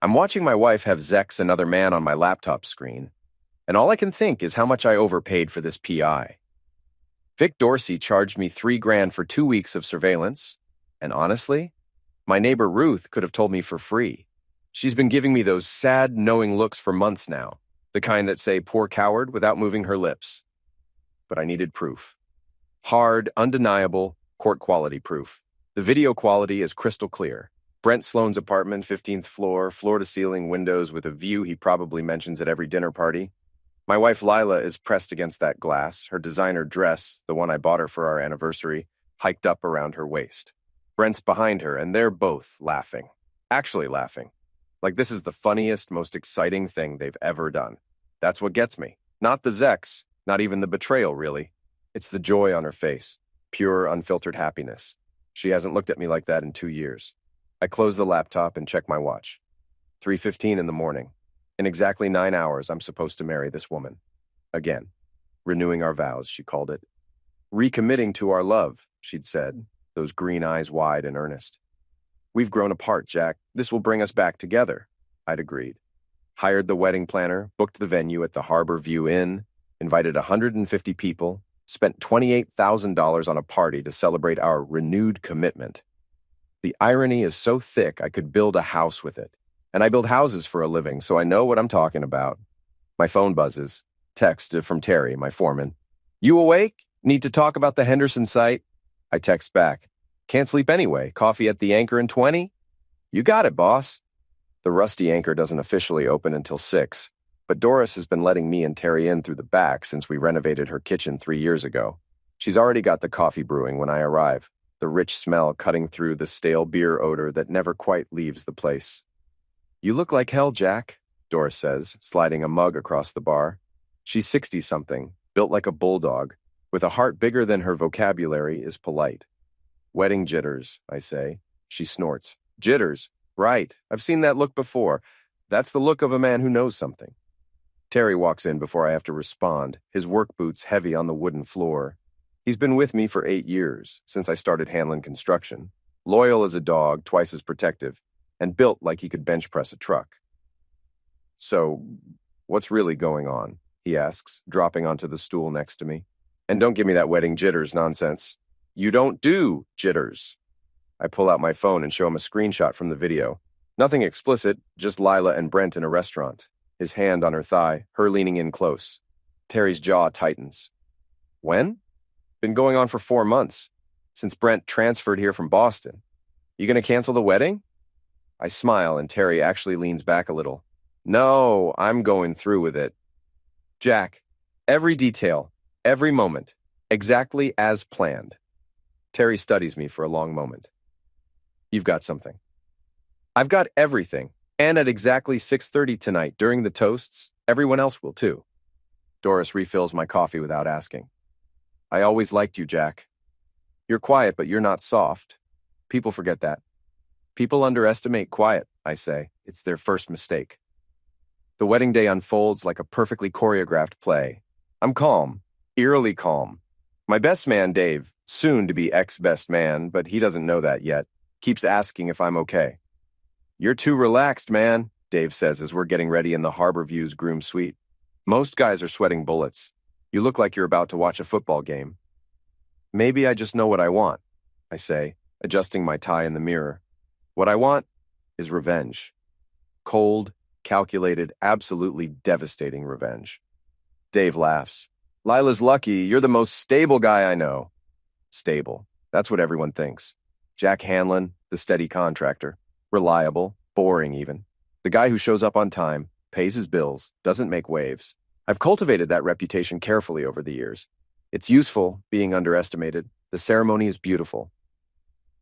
I'm watching my wife have Zex another man on my laptop screen, and all I can think is how much I overpaid for this PI. Vic Dorsey charged me $3,000 for 2 weeks of surveillance, and honestly, my neighbor Ruth could have told me for free. She's been giving me those sad, knowing looks for months now, the kind that say, "Poor coward," without moving her lips. But I needed proof. Hard, undeniable, court-quality proof. The video quality is crystal clear. Brent Sloan's apartment, 15th floor, floor-to-ceiling windows with a view he probably mentions at every dinner party. My wife Lila is pressed against that glass, her designer dress, the one I bought her for our anniversary, hiked up around her waist. Brent's behind her, and they're both laughing. Actually laughing. Like this is the funniest, most exciting thing they've ever done. That's what gets me. Not the Zex, not even the betrayal, really. It's the joy on her face. Pure, unfiltered happiness. She hasn't looked at me like that in 2 years. I close the laptop and check my watch. 3:15 in the morning. In exactly 9 hours, I'm supposed to marry this woman. Again. Renewing our vows, she called it. Recommitting to our love, she'd said, those green eyes wide and earnest. We've grown apart, Jack. This will bring us back together, I'd agreed. Hired the wedding planner, booked the venue at the Harbor View Inn, invited 150 people, spent $28,000 on a party to celebrate our renewed commitment. The irony is so thick I could build a house with it. And I build houses for a living, so I know what I'm talking about. My phone buzzes. Text from Terry, my foreman. "You awake? Need to talk about the Henderson site?" I text back. "Can't sleep anyway. Coffee at the Anchor in 20? You got it, boss." The rusty Anchor doesn't officially open until 6, but Doris has been letting me and Terry in through the back since we renovated her kitchen 3 years ago. She's already got the coffee brewing when I arrive, the rich smell cutting through the stale beer odor that never quite leaves the place. "You look like hell, Jack," Doris says, sliding a mug across the bar. She's 60-something, built like a bulldog, with a heart bigger than her vocabulary is polite. "Wedding jitters," I say. She snorts. "Jitters? Right. I've seen that look before. That's the look of a man who knows something." Terry walks in before I have to respond, his work boots heavy on the wooden floor. He's been with me for 8 years, since I started handling construction. Loyal as a dog, twice as protective, and built like he could bench press a truck. "So, what's really going on?" he asks, dropping onto the stool next to me. "And don't give me that wedding jitters nonsense. You don't do jitters." I pull out my phone and show him a screenshot from the video. Nothing explicit, just Lila and Brent in a restaurant. His hand on her thigh, her leaning in close. Terry's jaw tightens. "When?" "Been going on for 4 months, since Brent transferred here from Boston. You gonna cancel the wedding?" I smile and Terry actually leans back a little. "No, I'm going through with it. Jack, every detail, every moment, exactly as planned." Terry studies me for a long moment. "You've got something." "I've got everything, and at exactly 6:30 tonight during the toasts, everyone else will too." Doris refills my coffee without asking. "I always liked you, Jack. You're quiet, but you're not soft. People forget that. People underestimate quiet," I say. It's their first mistake. The wedding day unfolds like a perfectly choreographed play. I'm calm, eerily calm. My best man, Dave, soon to be ex-best man, but he doesn't know that yet, keeps asking if I'm okay. "You're too relaxed, man," Dave says as we're getting ready in the Harbor View's groom suite. "Most guys are sweating bullets. You look like you're about to watch a football game." "Maybe I just know what I want," I say, adjusting my tie in the mirror. What I want is revenge. Cold, calculated, absolutely devastating revenge. Dave laughs. "Lila's lucky. You're the most stable guy I know." Stable. That's what everyone thinks. Jack Hanlon, the steady contractor. Reliable, boring even. The guy who shows up on time, pays his bills, doesn't make waves. I've cultivated that reputation carefully over the years. It's useful, being underestimated. The ceremony is beautiful.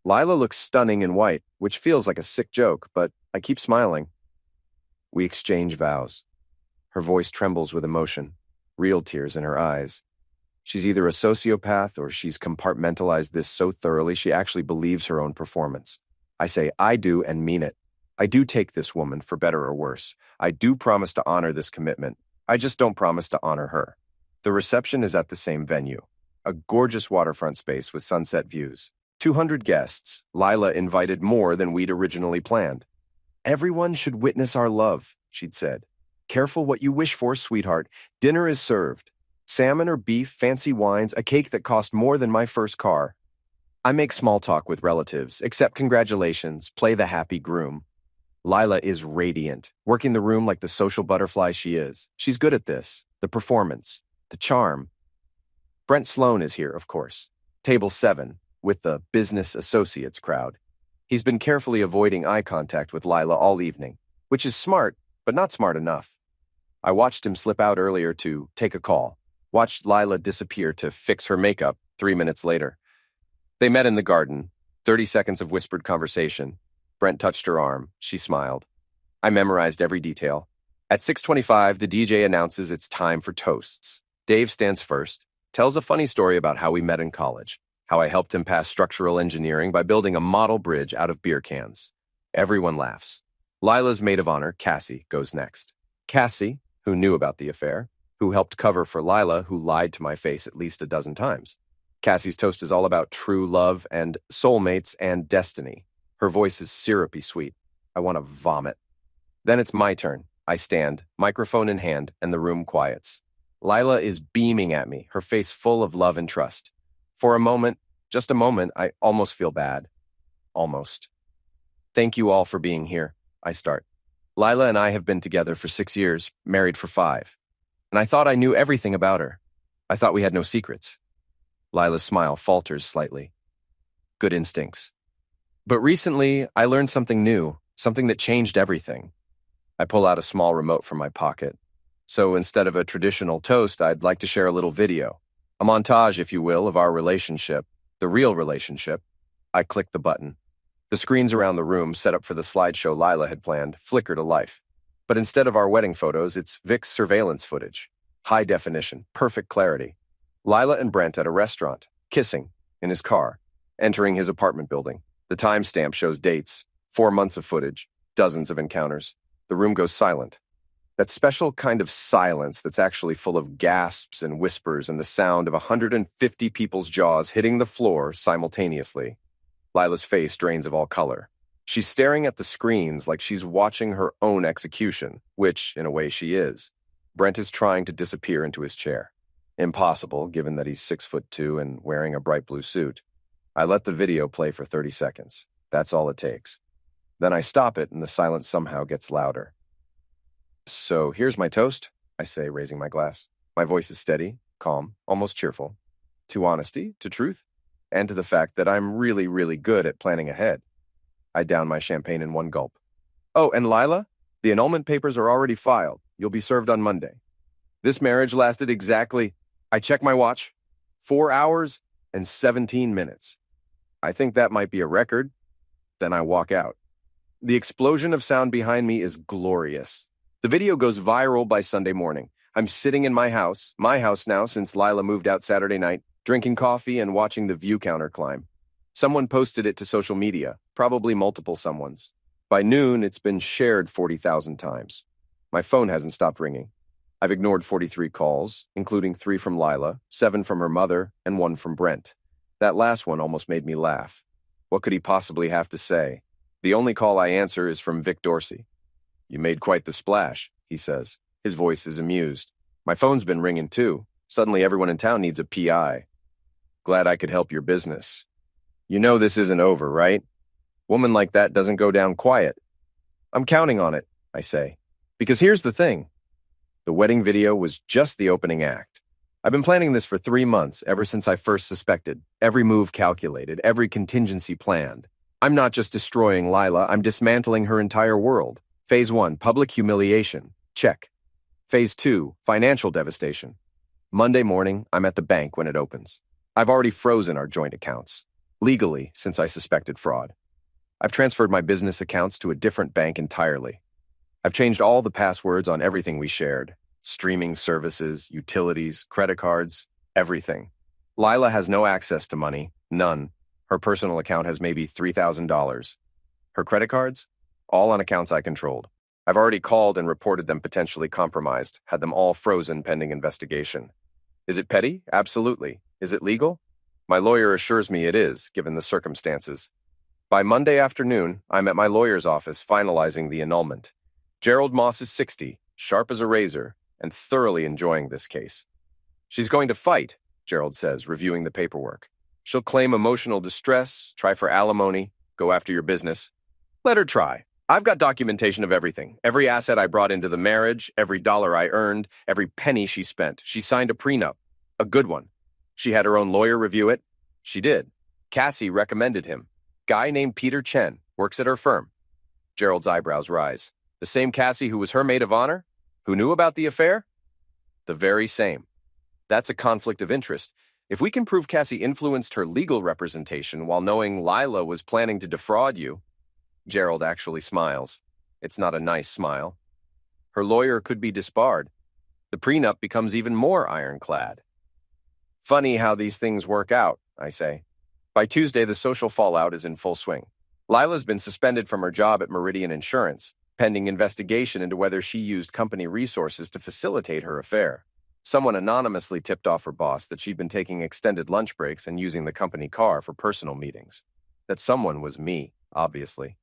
Lila looks stunning in white, which feels like a sick joke, but I keep smiling. We exchange vows. Her voice trembles with emotion, real tears in her eyes. She's either a sociopath or she's compartmentalized this so thoroughly she actually believes her own performance. I say, I do and mean it. I do take this woman, for better or worse. I do promise to honor this commitment. I just don't promise to honor her. The reception is at the same venue, a gorgeous waterfront space with sunset views. 200 guests. Lila invited more than we'd originally planned. Everyone should witness our love, she'd said. Careful what you wish for, sweetheart. Dinner is served. Salmon or beef, fancy wines, a cake that cost more than my first car. I make small talk with relatives, accept congratulations, play the happy groom. Lila is radiant, working the room like the social butterfly she is. She's good at this. The performance, the charm. Brent Sloan is here, of course. Table 7, with the business associates crowd. He's been carefully avoiding eye contact with Lila all evening, which is smart, but not smart enough. I watched him slip out earlier to take a call, watched Lila disappear to fix her makeup 3 minutes later. They met in the garden, 30 seconds of whispered conversation. Brent touched her arm. She smiled. I memorized every detail. At 6:25, the DJ announces it's time for toasts. Dave stands first, tells a funny story about how we met in college, how I helped him pass structural engineering by building a model bridge out of beer cans. Everyone laughs. Lila's maid of honor, Cassie, goes next. Cassie, who knew about the affair, who helped cover for Lila, who lied to my face at least a dozen times. Cassie's toast is all about true love and soulmates and destiny. Her voice is syrupy sweet. I want to vomit. Then it's my turn. I stand, microphone in hand, and the room quiets. Lila is beaming at me, her face full of love and trust. For a moment, just a moment, I almost feel bad. Almost. Thank you all for being here. I start. Lila and I have been together for 6 years, married for 5. And I thought I knew everything about her. I thought we had no secrets. Lila's smile falters slightly. Good instincts. But recently, I learned something new, something that changed everything. I pull out a small remote from my pocket. So instead of a traditional toast, I'd like to share a little video. A montage, if you will, of our relationship, the real relationship. I click the button. The screens around the room, set up for the slideshow Lila had planned, flicker to life. But instead of our wedding photos, it's Vic's surveillance footage. High definition, perfect clarity. Lila and Brent at a restaurant, kissing, in his car, entering his apartment building. The timestamp shows dates, 4 months of footage, dozens of encounters. The room goes silent. That special kind of silence that's actually full of gasps and whispers and the sound of 150 people's jaws hitting the floor simultaneously. Lila's face drains of all color. She's staring at the screens like she's watching her own execution, which, in a way, she is. Brent is trying to disappear into his chair. Impossible, given that he's 6'2" and wearing a bright blue suit. I let the video play for 30 seconds. That's all it takes. Then I stop it and the silence somehow gets louder. So here's my toast, I say, raising my glass. My voice is steady, calm, almost cheerful. To honesty, to truth, and to the fact that I'm really, really good at planning ahead. I down my champagne in one gulp. Oh, and Lila, the annulment papers are already filed. You'll be served on Monday. This marriage lasted exactly, I check my watch, 4 hours and 17 minutes. I think that might be a record. Then I walk out. The explosion of sound behind me is glorious. The video goes viral by Sunday morning. I'm sitting in my house now since Lila moved out Saturday night, drinking coffee and watching the view counter climb. Someone posted it to social media, probably multiple someones. By noon, it's been shared 40,000 times. My phone hasn't stopped ringing. I've ignored 43 calls, including 3 from Lila, 7 from her mother, and 1 from Brent. That last one almost made me laugh. What could he possibly have to say? The only call I answer is from Vic Dorsey. You made quite the splash, he says. His voice is amused. My phone's been ringing too. Suddenly everyone in town needs a PI. Glad I could help your business. You know this isn't over, right? Woman like that doesn't go down quiet. I'm counting on it, I say. Because here's the thing. The wedding video was just the opening act. I've been planning this for 3 months, ever since I first suspected. Every move calculated, every contingency planned. I'm not just destroying Lila, I'm dismantling her entire world. Phase 1, public humiliation. Check. Phase 2, financial devastation. Monday morning, I'm at the bank when it opens. I've already frozen our joint accounts. Legally, since I suspected fraud. I've transferred my business accounts to a different bank entirely. I've changed all the passwords on everything we shared. Streaming services, utilities, credit cards, everything. Lila has no access to money, none. Her personal account has maybe $3,000. Her credit cards? All on accounts I controlled. I've already called and reported them potentially compromised, had them all frozen pending investigation. Is it petty? Absolutely. Is it legal? My lawyer assures me it is, given the circumstances. By Monday afternoon, I'm at my lawyer's office finalizing the annulment. Gerald Moss is 60, sharp as a razor, and thoroughly enjoying this case. She's going to fight, Gerald says, reviewing the paperwork. She'll claim emotional distress, try for alimony, go after your business. Let her try. I've got documentation of everything. Every asset I brought into the marriage, every dollar I earned, every penny she spent. She signed a prenup. A good one. She had her own lawyer review it. She did. Cassie recommended him. Guy named Peter Chen, works at her firm. Gerald's eyebrows rise. The same Cassie who was her maid of honor? Who knew about the affair? The very same. That's a conflict of interest. If we can prove Cassie influenced her legal representation while knowing Lila was planning to defraud you, Gerald actually smiles. It's not a nice smile. Her lawyer could be disbarred. The prenup becomes even more ironclad. Funny how these things work out, I say. By Tuesday, the social fallout is in full swing. Lila's been suspended from her job at Meridian Insurance, pending investigation into whether she used company resources to facilitate her affair. Someone anonymously tipped off her boss that she'd been taking extended lunch breaks and using the company car for personal meetings. That someone was me, obviously.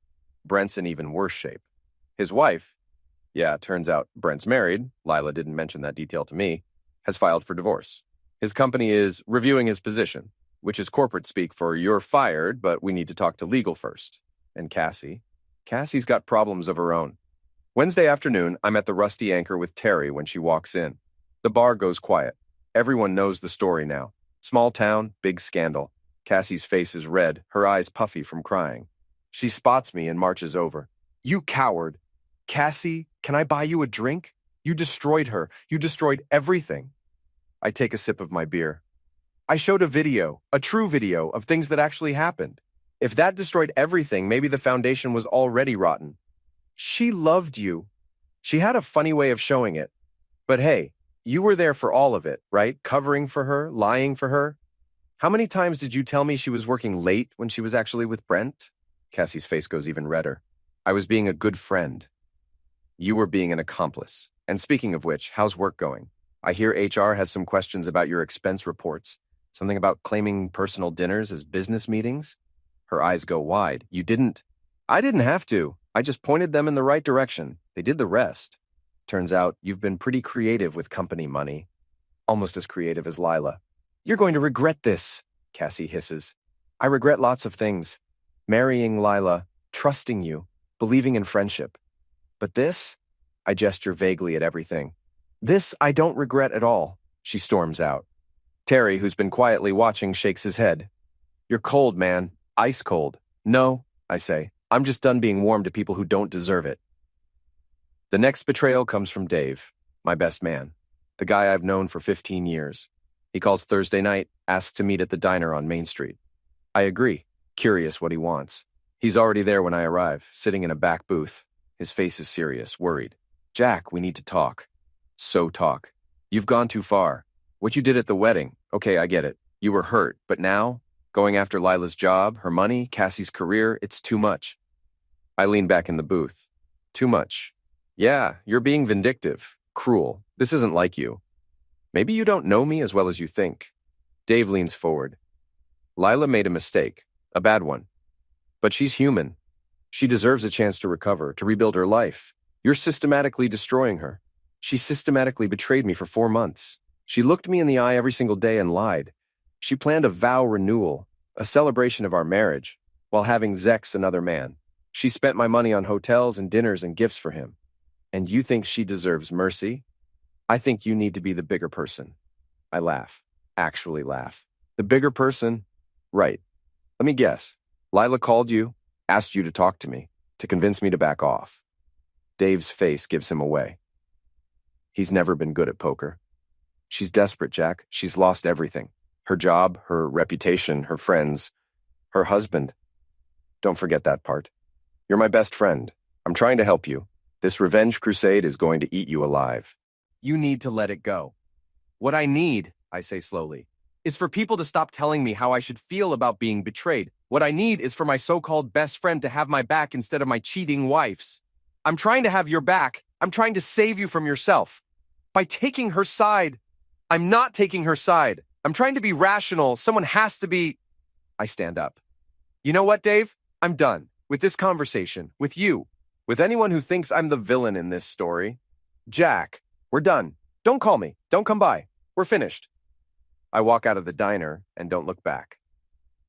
Brent's in even worse shape. His wife, turns out Brent's married, Lila didn't mention that detail to me, has filed for divorce. His company is reviewing his position, which is corporate speak for you're fired, but we need to talk to legal first. And Cassie's got problems of her own. Wednesday afternoon, I'm at the Rusty Anchor with Terry when she walks in. The bar goes quiet. Everyone knows the story now. Small town, big scandal. Cassie's face is red, her eyes puffy from crying. She spots me and marches over. You coward. Cassie, can I buy you a drink? You destroyed her. You destroyed everything. I take a sip of my beer. I showed a video, a true video, of things that actually happened. If that destroyed everything, maybe the foundation was already rotten. She loved you. She had a funny way of showing it. But hey, you were there for all of it, right? Covering for her, lying for her. How many times did you tell me she was working late when she was actually with Brent? Cassie's face goes even redder. I was being a good friend. You were being an accomplice. And speaking of which, how's work going? I hear HR has some questions about your expense reports. Something about claiming personal dinners as business meetings? Her eyes go wide. You didn't. I didn't have to. I just pointed them in the right direction. They did the rest. Turns out you've been pretty creative with company money. Almost as creative as Lila. You're going to regret this, Cassie hisses. I regret lots of things. Marrying Lila, trusting you, believing in friendship. But this? I gesture vaguely at everything. This I don't regret at all, she storms out. Terry, who's been quietly watching, shakes his head. You're cold, man. Ice cold. No, I say. I'm just done being warm to people who don't deserve it. The next betrayal comes from Dave, my best man, the guy I've known for 15 years. He calls Thursday night, asks to meet at the diner on Main Street. I agree, curious what he wants. He's already there when I arrive, sitting in a back booth. His face is serious, worried. Jack, we need to talk. So talk. You've gone too far. What you did at the wedding, okay, I get it. You were hurt, but now, going after Lila's job, her money, Cassie's career, it's too much. I lean back in the booth. Too much. Yeah, you're being vindictive, cruel. This isn't like you. Maybe you don't know me as well as you think. Dave leans forward. Lila made a mistake, a bad one. But she's human. She deserves a chance to recover, to rebuild her life. You're systematically destroying her. She systematically betrayed me for 4 months. She looked me in the eye every single day and lied. She planned a vow renewal, a celebration of our marriage, while having Zex another man. She spent my money on hotels and dinners and gifts for him. And you think she deserves mercy? I think you need to be the bigger person. I laugh. Actually laugh. The bigger person? Right. Let me guess. Lila called you, asked you to talk to me, to convince me to back off. Dave's face gives him away. He's never been good at poker. She's desperate, Jack. She's lost everything. Her job, her reputation, her friends, her husband. Don't forget that part. You're my best friend. I'm trying to help you. This revenge crusade is going to eat you alive. You need to let it go. What I need, I say slowly, is for people to stop telling me how I should feel about being betrayed. What I need is for my so-called best friend to have my back instead of my cheating wife's. I'm trying to have your back. I'm trying to save you from yourself. By taking her side, I'm not taking her side. I'm trying to be rational. Someone has to be. I stand up. You know what, Dave? I'm done with this conversation, with you, with anyone who thinks I'm the villain in this story. Jack, we're done. Don't call me. Don't come by. We're finished. I walk out of the diner and don't look back.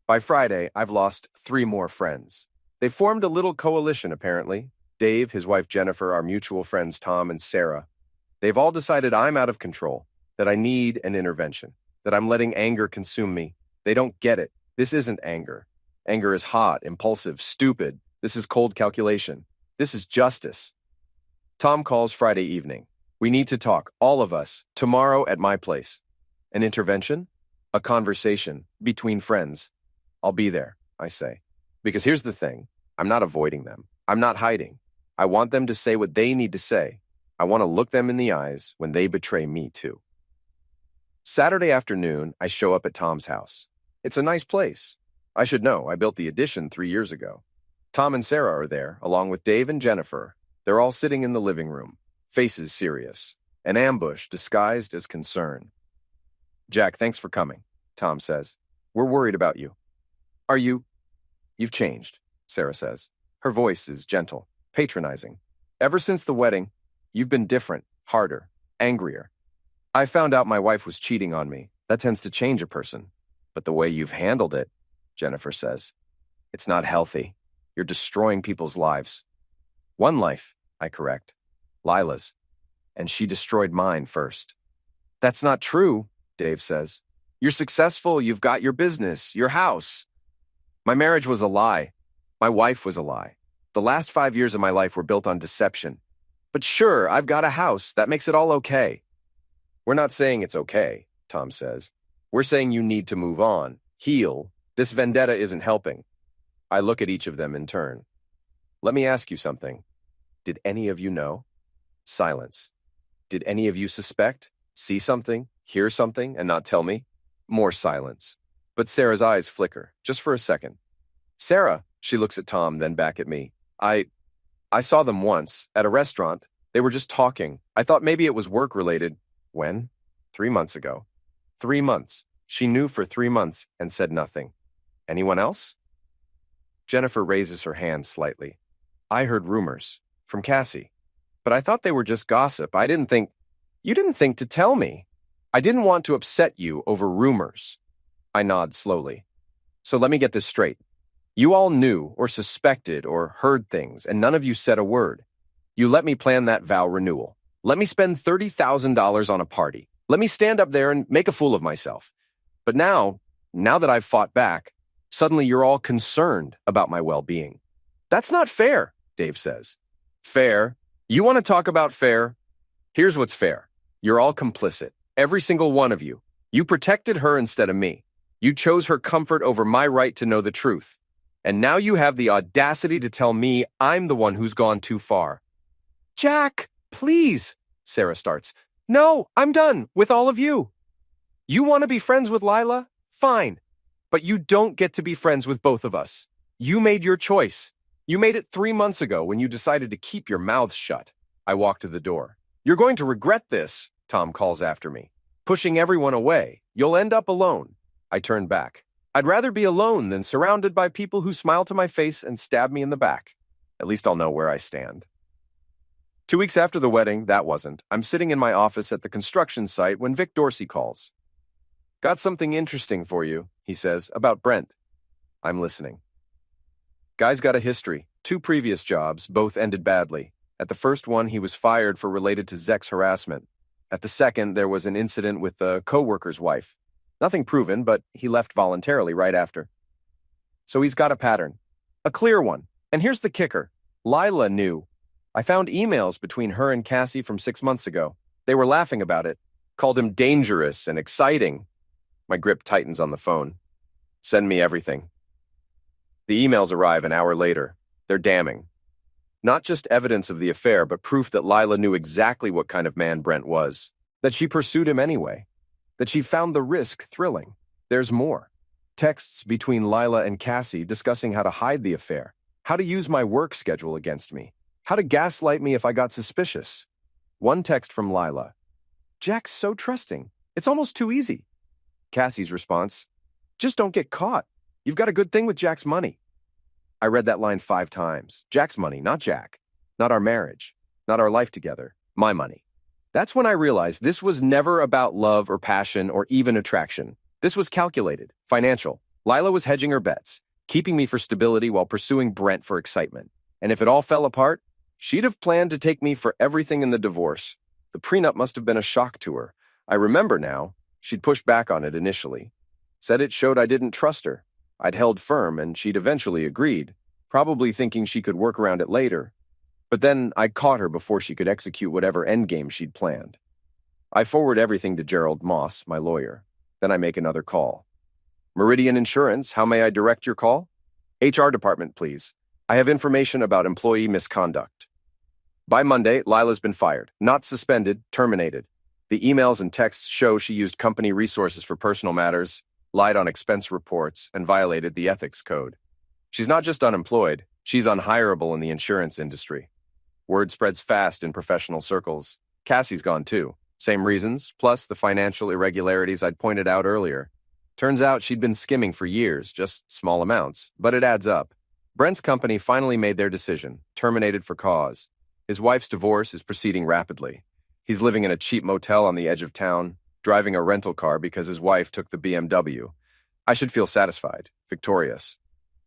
By Friday, I've lost 3 more friends. They formed a little coalition, apparently. Dave, his wife Jennifer, our mutual friends Tom and Sarah. They've all decided I'm out of control, that I need an intervention, that I'm letting anger consume me. They don't get it. This isn't anger. Anger is hot, impulsive, stupid. This is cold calculation. This is justice. Tom calls Friday evening. We need to talk, all of us, tomorrow at my place. An intervention? A conversation between friends. I'll be there, I say. Because here's the thing. I'm not avoiding them. I'm not hiding. I want them to say what they need to say. I want to look them in the eyes when they betray me too. Saturday afternoon, I show up at Tom's house. It's a nice place. I should know, I built the addition 3 years ago. Tom and Sarah are there, along with Dave and Jennifer. They're all sitting in the living room, faces serious, an ambush disguised as concern. Jack, thanks for coming, Tom says. We're worried about you. Are you? You've changed, Sarah says. Her voice is gentle, patronizing. Ever since the wedding, you've been different, harder, angrier. I found out my wife was cheating on me. That tends to change a person. But the way you've handled it, Jennifer says, it's not healthy. You're destroying people's lives. One life, I correct. Lila's. And she destroyed mine first. That's not true, Dave says. You're successful, you've got your business, your house. My marriage was a lie. My wife was a lie. The last 5 years of my life were built on deception. But sure, I've got a house. That makes it all okay. We're not saying it's okay, Tom says. We're saying you need to move on, heal. This vendetta isn't helping. I look at each of them in turn. Let me ask you something. Did any of you know? Silence. Did any of you suspect, see something, hear something, and not tell me? More silence. But Sarah's eyes flicker, just for a second. Sarah, she looks at Tom, then back at me. I saw them once, at a restaurant. They were just talking. I thought maybe it was work-related. When? 3 months ago. 3 months. She knew for 3 months and said nothing. Anyone else? Jennifer raises her hand slightly. I heard rumors. From Cassie. But I thought they were just gossip. You didn't think to tell me. I didn't want to upset you over rumors. I nod slowly. So let me get this straight. You all knew or suspected or heard things, and none of you said a word. You let me plan that vow renewal. Let me spend $30,000 on a party. Let me stand up there and make a fool of myself. But now that I've fought back, suddenly you're all concerned about my well-being. That's not fair, Dave says. Fair? You want to talk about fair? Here's what's fair. You're all complicit. Every single one of you. You protected her instead of me. You chose her comfort over my right to know the truth. And now you have the audacity to tell me I'm the one who's gone too far. Jack, please, Sarah starts. No, I'm done with all of you. You want to be friends with Lila? Fine. But you don't get to be friends with both of us. You made your choice. You made it 3 months ago when you decided to keep your mouths shut. I walk to the door. You're going to regret this, Tom calls after me. Pushing everyone away. You'll end up alone. I turn back. I'd rather be alone than surrounded by people who smile to my face and stab me in the back. At least I'll know where I stand. 2 weeks after the wedding, I'm sitting in my office at the construction site when Vic Dorsey calls. Got something interesting for you, he says, about Brent. I'm listening. Guy's got a history. 2 previous jobs, both ended badly. At the first one, he was fired for related to sex harassment. At the second, there was an incident with a coworker's wife. Nothing proven, but he left voluntarily right after. So he's got a pattern. A clear one. And here's the kicker. Lila knew. I found emails between her and Cassie from 6 months ago. They were laughing about it. Called him dangerous and exciting. My grip tightens on the phone. Send me everything. The emails arrive an hour later. They're damning. Not just evidence of the affair, but proof that Lila knew exactly what kind of man Brent was. That she pursued him anyway. That she found the risk thrilling. There's more. Texts between Lila and Cassie discussing how to hide the affair, how to use my work schedule against me, how to gaslight me if I got suspicious. One text from Lila. Jack's so trusting. It's almost too easy. Cassie's response. Just don't get caught. You've got a good thing with Jack's money. I read that line 5 times. Jack's money, not Jack. Not our marriage. Not our life together. My money. That's when I realized this was never about love or passion or even attraction. This was calculated, financial. Lila was hedging her bets, keeping me for stability while pursuing Brent for excitement. And if it all fell apart, she'd have planned to take me for everything in the divorce. The prenup must have been a shock to her. I remember now, she'd pushed back on it initially. Said it showed I didn't trust her. I'd held firm and she'd eventually agreed, probably thinking she could work around it later. But then I caught her before she could execute whatever endgame she'd planned. I forward everything to Gerald Moss, my lawyer. Then I make another call. Meridian Insurance, how may I direct your call? HR department, please. I have information about employee misconduct. By Monday, Lila's been fired. Not suspended, terminated. The emails and texts show she used company resources for personal matters, lied on expense reports, and violated the ethics code. She's not just unemployed, she's unhireable in the insurance industry. Word spreads fast in professional circles. Cassie's gone too. Same reasons, plus the financial irregularities I'd pointed out earlier. Turns out she'd been skimming for years, just small amounts, but it adds up. Brent's company finally made their decision, terminated for cause. His wife's divorce is proceeding rapidly. He's living in a cheap motel on the edge of town, driving a rental car because his wife took the BMW. I should feel satisfied, victorious.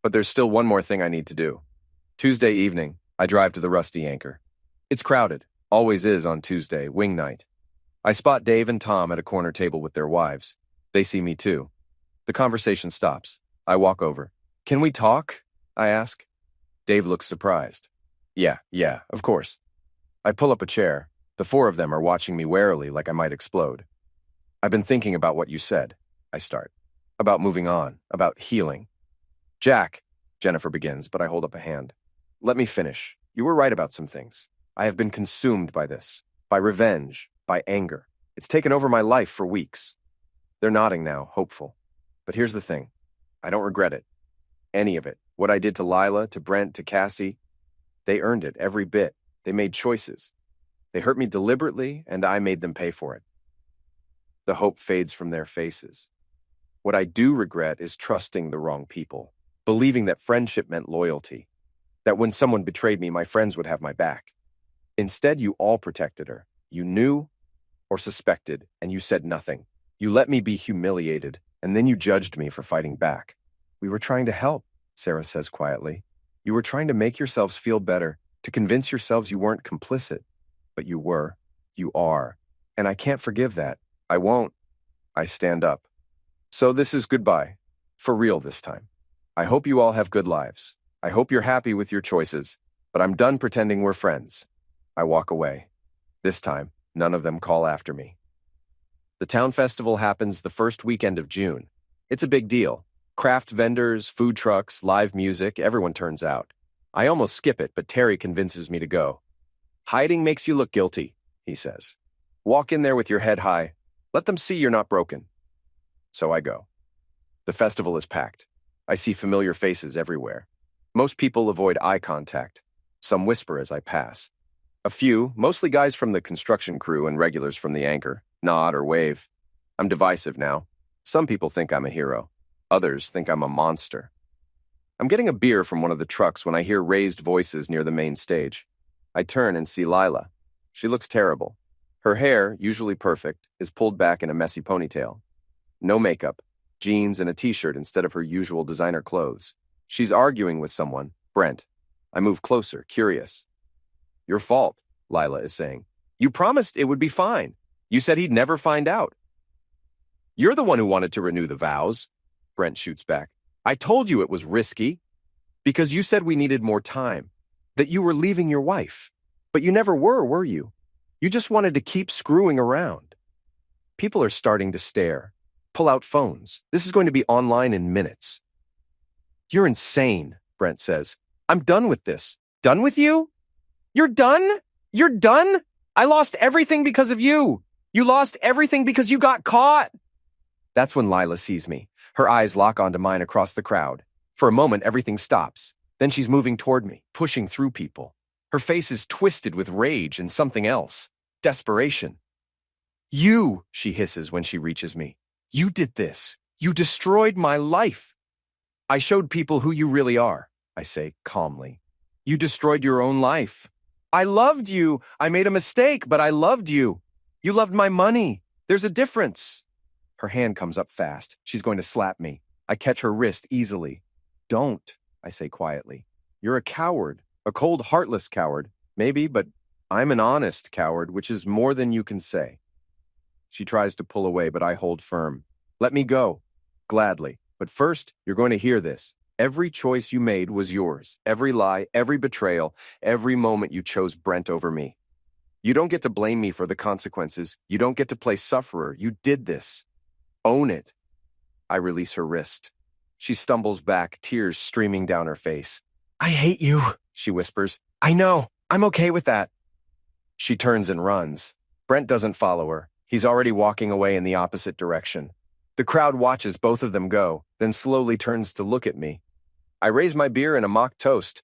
But there's still one more thing I need to do. Tuesday evening, I drive to the Rusty Anchor. It's crowded, always is on Tuesday, wing night. I spot Dave and Tom at a corner table with their wives. They see me too. The conversation stops. I walk over. Can we talk? I ask. Dave looks surprised. Yeah, of course. I pull up a chair. The 4 of them are watching me warily like I might explode. I've been thinking about what you said, I start. About moving on, about healing. Jack, Jennifer begins, but I hold up a hand. Let me finish. You were right about some things. I have been consumed by this, by revenge, by anger. It's taken over my life for weeks. They're nodding now, hopeful. But here's the thing. I don't regret it. Any of it. What I did to Lila, to Brent, to Cassie. They earned it, every bit. They made choices. They hurt me deliberately, and I made them pay for it. The hope fades from their faces. What I do regret is trusting the wrong people, believing that friendship meant loyalty, that when someone betrayed me, my friends would have my back. Instead, you all protected her. You knew or suspected, and you said nothing. You let me be humiliated, and then you judged me for fighting back. We were trying to help, Sarah says quietly. You were trying to make yourselves feel better, to convince yourselves you weren't complicit. But you were. You are. And I can't forgive that. I won't. I stand up. So this is goodbye. For real this time. I hope you all have good lives. I hope you're happy with your choices. But I'm done pretending we're friends. I walk away. This time, none of them call after me. The town festival happens the first weekend of June. It's a big deal. Craft vendors, food trucks, live music, everyone turns out. I almost skip it, but Terry convinces me to go. Hiding makes you look guilty, he says. Walk in there with your head high. Let them see you're not broken. So I go. The festival is packed. I see familiar faces everywhere. Most people avoid eye contact. Some whisper as I pass. A few, mostly guys from the construction crew and regulars from the anchor, nod or wave. I'm divisive now. Some people think I'm a hero. Others think I'm a monster. I'm getting a beer from one of the trucks when I hear raised voices near the main stage. I turn and see Lila. She looks terrible. Her hair, usually perfect, is pulled back in a messy ponytail. No makeup, jeans and a t-shirt instead of her usual designer clothes. She's arguing with someone, Brent. I move closer, curious. Your fault, Lila is saying. You promised it would be fine. You said he'd never find out. You're the one who wanted to renew the vows, Brent shoots back. I told you it was risky because you said we needed more time, that you were leaving your wife. But you never were you? You just wanted to keep screwing around. People are starting to stare. Pull out phones. This is going to be online in minutes. You're insane, Brent says. I'm done with this. Done with you? You're done? You're done? I lost everything because of you. You lost everything because you got caught. That's when Lila sees me. Her eyes lock onto mine across the crowd. For a moment, everything stops. Then she's moving toward me, pushing through people. Her face is twisted with rage and something else. Desperation. You, she hisses when she reaches me. You did this. You destroyed my life. I showed people who you really are. I say calmly. You destroyed your own life. I loved you. I made a mistake, but I loved you. You loved my money. There's a difference. Her hand comes up fast. She's going to slap me. I catch her wrist easily. Don't, I say quietly. You're a coward, a cold, heartless coward. Maybe, but I'm an honest coward, which is more than you can say. She tries to pull away, but I hold firm. Let me go. Gladly. But first, you're going to hear this. Every choice you made was yours. Every lie, every betrayal, every moment you chose Brent over me. You don't get to blame me for the consequences. You don't get to play sufferer. You did this. Own it. I release her wrist. She stumbles back, tears streaming down her face. I hate you, she whispers. I know. I'm okay with that. She turns and runs. Brent doesn't follow her. He's already walking away in the opposite direction. The crowd watches both of them go, then slowly turns to look at me. I raise my beer in a mock toast.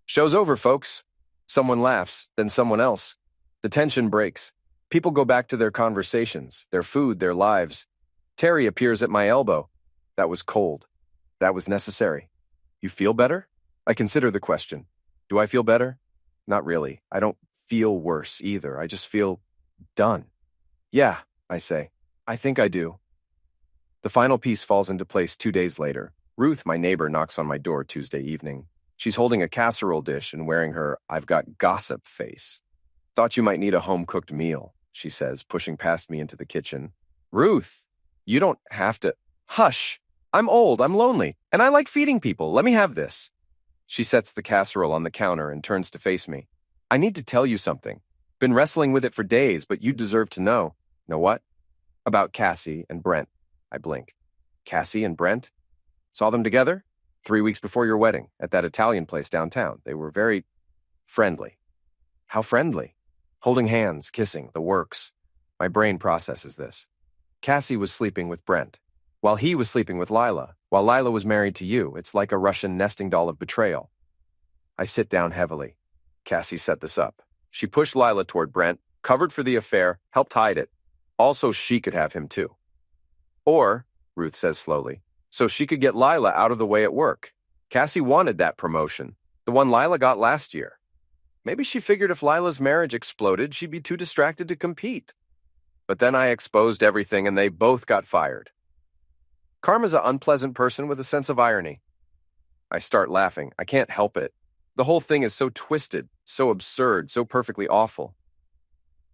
Show's over, folks. Someone laughs, then someone else. The tension breaks. People go back to their conversations, their food, their lives. Terry appears at my elbow. That was cold. That was necessary. You feel better? I consider the question. Do I feel better? Not really. I don't feel worse either. I just feel done. Yeah, I say. I think I do. The final piece falls into place 2 days later. Ruth, my neighbor, knocks on my door Tuesday evening. She's holding a casserole dish and wearing her "I've got gossip" face. Thought you might need a home-cooked meal, she says, pushing past me into the kitchen. Ruth, you don't have to. Hush! I'm old, I'm lonely, and I like feeding people. Let me have this. She sets the casserole on the counter and turns to face me. I need to tell you something. Been wrestling with it for days, but you deserve to know. Know what? About Cassie and Brent. I blink. Cassie and Brent? Saw them together? 3 weeks before your wedding, at that Italian place downtown. They were very friendly. How friendly? Holding hands, kissing, the works. My brain processes this. Cassie was sleeping with Brent, while he was sleeping with Lila, while Lila was married to you. It's like a Russian nesting doll of betrayal. I sit down heavily. Cassie set this up. She pushed Lila toward Brent, covered for the affair, helped hide it. Also, she could have him too. Or, Ruth says slowly, so she could get Lila out of the way at work. Cassie wanted that promotion, the one Lila got last year. Maybe she figured if Lila's marriage exploded, she'd be too distracted to compete. But then I exposed everything and they both got fired. Karma's an unpleasant person with a sense of irony. I start laughing. I can't help it. The whole thing is so twisted, so absurd, so perfectly awful.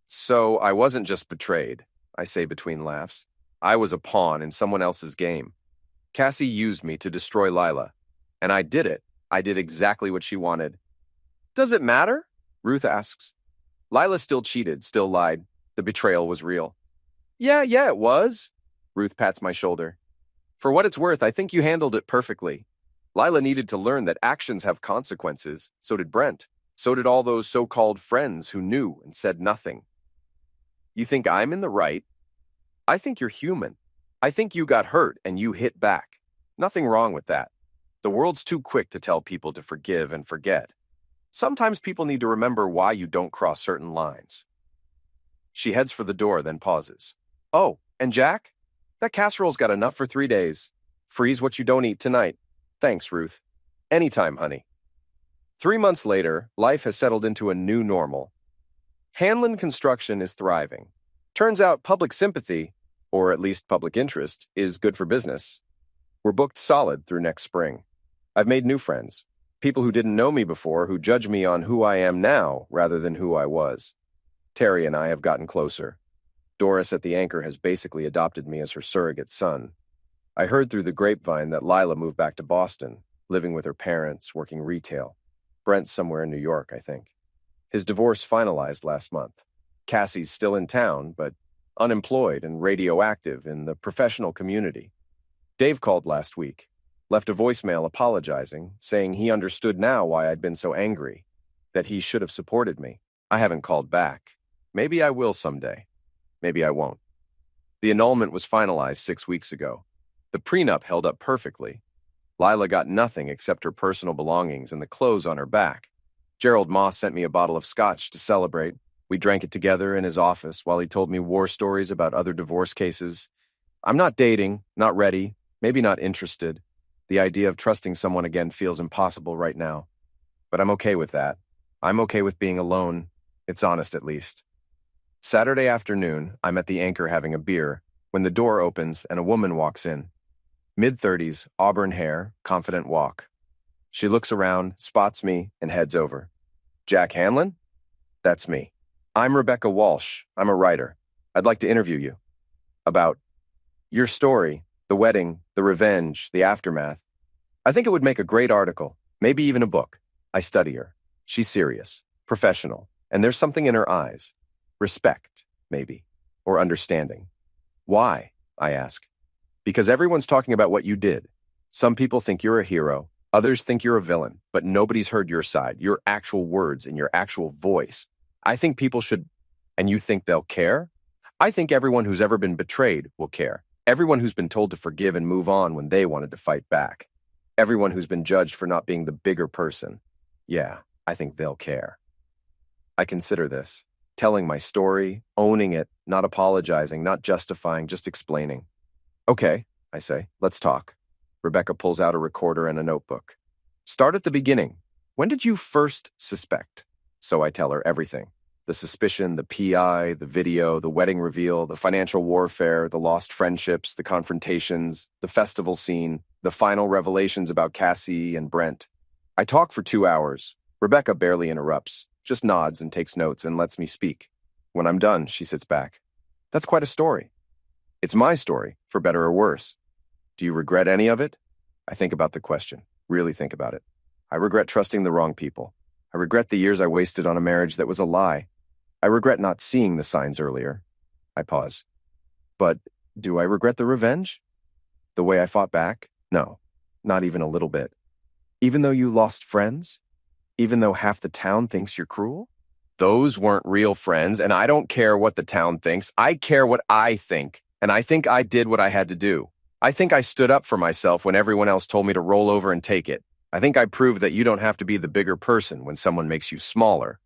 So I wasn't just betrayed, I say between laughs. I was a pawn in someone else's game. Cassie used me to destroy Lila. And I did it. I did exactly what she wanted. Does it matter? Ruth asks. Lila still cheated, still lied. The betrayal was real. Yeah, it was. Ruth pats my shoulder. For what it's worth, I think you handled it perfectly. Lila needed to learn that actions have consequences. So did Brent. So did all those so-called friends who knew and said nothing. You think I'm in the right? I think you're human. I think you got hurt and you hit back. Nothing wrong with that. The world's too quick to tell people to forgive and forget. Sometimes people need to remember why you don't cross certain lines. She heads for the door, then pauses. Oh, and Jack? That casserole's got enough for 3 days. Freeze what you don't eat tonight. Thanks, Ruth. Anytime, honey. 3 months later, life has settled into a new normal. Hanlon Construction is thriving. Turns out public sympathy, or at least public interest, is good for business. We're booked solid through next spring. I've made new friends. People who didn't know me before who judge me on who I am now rather than who I was. Terry and I have gotten closer. Doris at the Anchor has basically adopted me as her surrogate son. I heard through the grapevine that Lila moved back to Boston, living with her parents, working retail. Brent's somewhere in New York, I think. His divorce finalized last month. Cassie's still in town, but unemployed and radioactive in the professional community. Dave called last week. Left a voicemail apologizing, saying he understood now why I'd been so angry, that he should have supported me. I haven't called back. Maybe I will someday. Maybe I won't. The annulment was finalized 6 weeks ago. The prenup held up perfectly. Lila got nothing except her personal belongings and the clothes on her back. Gerald Moss sent me a bottle of scotch to celebrate. We drank it together in his office while he told me war stories about other divorce cases. I'm not dating, not ready, maybe not interested. The idea of trusting someone again feels impossible right now. But I'm okay with that. I'm okay with being alone. It's honest, at least. Saturday afternoon, I'm at the Anchor having a beer when the door opens and a woman walks in. Mid-30s, auburn hair, confident walk. She looks around, spots me, and heads over. Jack Hanlon? That's me. I'm Rebecca Walsh. I'm a writer. I'd like to interview you. About your story, the wedding, the revenge, the aftermath. I think it would make a great article, maybe even a book. I study her. She's serious, professional, and there's something in her eyes. Respect, maybe, or understanding. Why? I ask. Because everyone's talking about what you did. Some people think you're a hero, others think you're a villain, but nobody's heard your side, your actual words and your actual voice. I think people should, and you think they'll care? I think everyone who's ever been betrayed will care. Everyone who's been told to forgive and move on when they wanted to fight back. Everyone who's been judged for not being the bigger person. Yeah, I think they'll care. I consider this. Telling my story, owning it, not apologizing, not justifying, just explaining. Okay, I say, let's talk. Rebecca pulls out a recorder and a notebook. Start at the beginning. When did you first suspect? So I tell her everything. The suspicion, the PI, the video, the wedding reveal, the financial warfare, the lost friendships, the confrontations, the festival scene, the final revelations about Cassie and Brent. I talk for 2 hours. Rebecca barely interrupts, just nods and takes notes and lets me speak. When I'm done, she sits back. That's quite a story. It's my story, for better or worse. Do you regret any of it? I think about the question, really think about it. I regret trusting the wrong people. I regret the years I wasted on a marriage that was a lie. I regret not seeing the signs earlier. I pause. But do I regret the revenge? The way I fought back? No, not even a little bit. Even though you lost friends? Even though half the town thinks you're cruel? Those weren't real friends, and I don't care what the town thinks. I care what I think, and I think I did what I had to do. I think I stood up for myself when everyone else told me to roll over and take it. I think I proved that you don't have to be the bigger person when someone makes you smaller.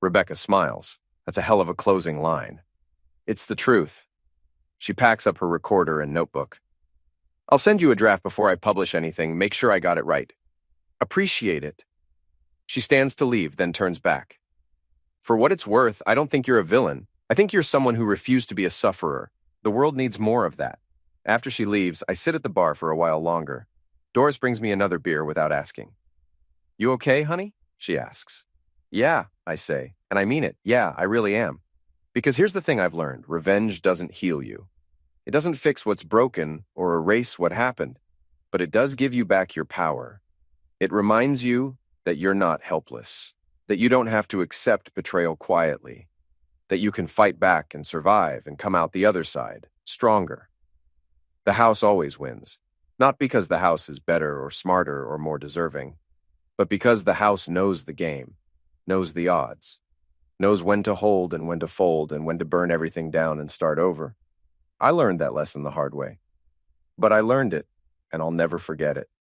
Rebecca smiles. That's a hell of a closing line. It's the truth. She packs up her recorder and notebook. I'll send you a draft before I publish anything. Make sure I got it right. Appreciate it. She stands to leave, then turns back. For what it's worth, I don't think you're a villain. I think you're someone who refused to be a sufferer. The world needs more of that. After she leaves, I sit at the bar for a while longer. Doris brings me another beer without asking. You okay, honey? She asks. Yeah, I say, and I mean it. Yeah, I really am. Because here's the thing I've learned. Revenge doesn't heal you. It doesn't fix what's broken or erase what happened, but it does give you back your power. It reminds you that you're not helpless, that you don't have to accept betrayal quietly, that you can fight back and survive and come out the other side, stronger. The house always wins, not because the house is better or smarter or more deserving, but because the house knows the game, knows the odds, knows when to hold and when to fold and when to burn everything down and start over. I learned that lesson the hard way, but I learned it, and I'll never forget it.